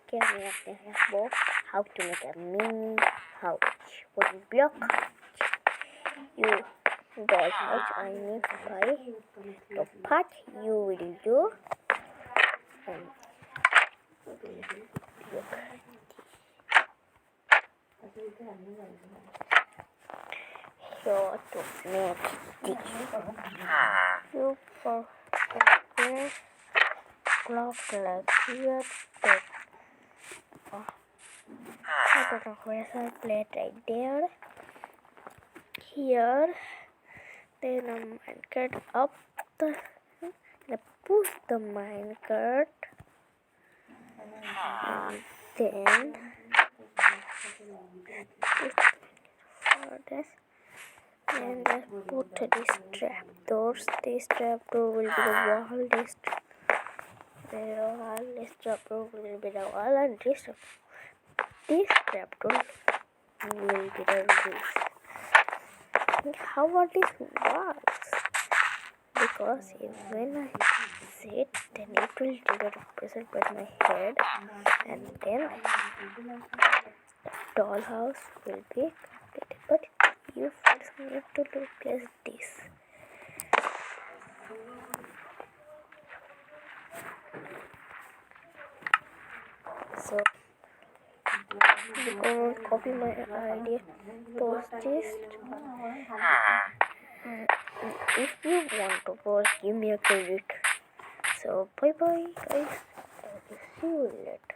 के हम आते हैं वो how to make a mini house wooden block. You doll house I need to buy the part you will do. Look. Here to make this. You for here clock like here. I put a horizontal plate right there. Here, then a minecart up the and push the minecart, and then for this, and then put these trapdoors. This trapdoor will be the wall. This trapdoor will be the wall, and this trapdoor will be the roof. How all this works? Because when I sit, then it will be represented by my head, and then the dollhouse will be completed. But you first need to replace this. So you can copy my idea, post this. If you want to post, give me a credit. So bye bye guys. See you later.